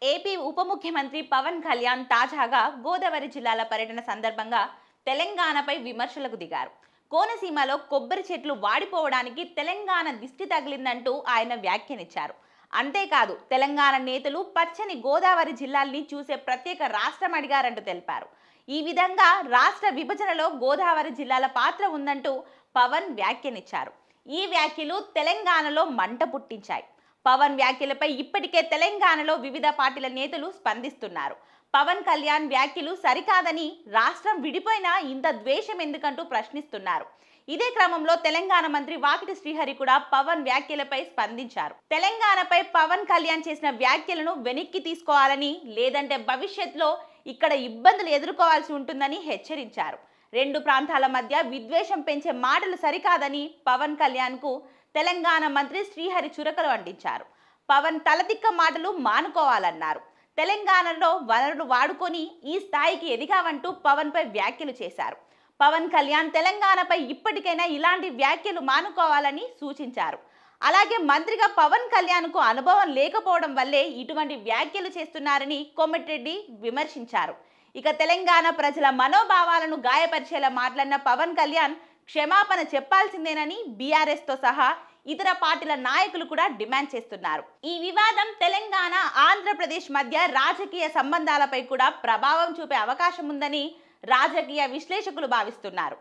AP ఉప ముఖ్యమంత్రి పవన్ కళ్యాణ్ తాజాగా గోదావరి జిల్లాల పర్యటన సందర్భంగా తెలంగాణపై విమర్శలకు దిగారు. కోనసీమలో కొబ్బరి చెట్లు వాడిపోవడానికి తెలంగాణ దిష్టి తగిలిందంటూ ఆయన వ్యాఖ్యానించారు. అంతేకాదు తెలంగాణ నేతలు పచ్చని గోదావరి జిల్లాల్ని చూసే ప్రత్యేక రాష్ట్రం అడిగారంటూ తెలిపారు. ఈ విధంగా రాష్ట్ర విభజనలో గోదావరి జిల్లాల పాత్ర ఉందంటూ పవన్ వ్యాఖ్యానించారు. ఈ వ్యాఖ్యలు తెలంగాణలో మంట పుట్టించాయి. పవన్ వ్యాఖ్యలపై ఇప్పటికే తెలంగాణలో వివిధ పార్టీల నేతలు స్పందిస్తున్నారు. పవన్ కళ్యాణ్ వ్యాఖ్యలు సరికాదని, రాష్ట్రం విడిపోయినా ఇంత ద్వేషం ఎందుకంటూ ప్రశ్నిస్తున్నారు. ఇదే క్రమంలో తెలంగాణ మంత్రి వాకిటి శ్రీహరి కూడా పవన్ వ్యాఖ్యలపై స్పందించారు. తెలంగాణపై పవన్ కళ్యాణ్ చేసిన వ్యాఖ్యలను వెనక్కి తీసుకోవాలని, లేదంటే భవిష్యత్తులో ఇక్కడ ఇబ్బందులు ఎదుర్కోవాల్సి ఉంటుందని హెచ్చరించారు. రెండు ప్రాంతాల మధ్య విద్వేషం పెంచే మాటలు సరికాదని పవన్ కళ్యాణ్కు తెలంగాణ మంత్రి శ్రీహరి చురకలు అంటించారు. పవన్ తలతిక్క మాటలు మానుకోవాలన్నారు. తెలంగాణలో వనరులు వాడుకొని ఈ స్థాయికి ఎదిగావంటూ పవన్పై వ్యాఖ్యలు చేశారు. పవన్ కళ్యాణ్ తెలంగాణపై ఇప్పటికైనా ఇలాంటి వ్యాఖ్యలు మానుకోవాలని సూచించారు. అలాగే మంత్రిగా పవన్ కళ్యాణ్కు అనుభవం లేకపోవడం వల్లే ఇటువంటి వ్యాఖ్యలు చేస్తున్నారని కోమటిరెడ్డి విమర్శించారు. ఇక తెలంగాణ ప్రజల మనోభావాలను గాయపరిచేలా మాట్లాడిన పవన్ కళ్యాణ్ క్షమాపణ చెప్పాల్సిందేనని బీఆర్ఎస్తో సహా ఇతర పార్టీల నాయకులు కూడా డిమాండ్ చేస్తున్నారు. ఈ వివాదం తెలంగాణ, ఆంధ్రప్రదేశ్ మధ్య రాజకీయ సంబంధాలపై కూడా ప్రభావం చూపే అవకాశం ఉందని రాజకీయ విశ్లేషకులు భావిస్తున్నారు.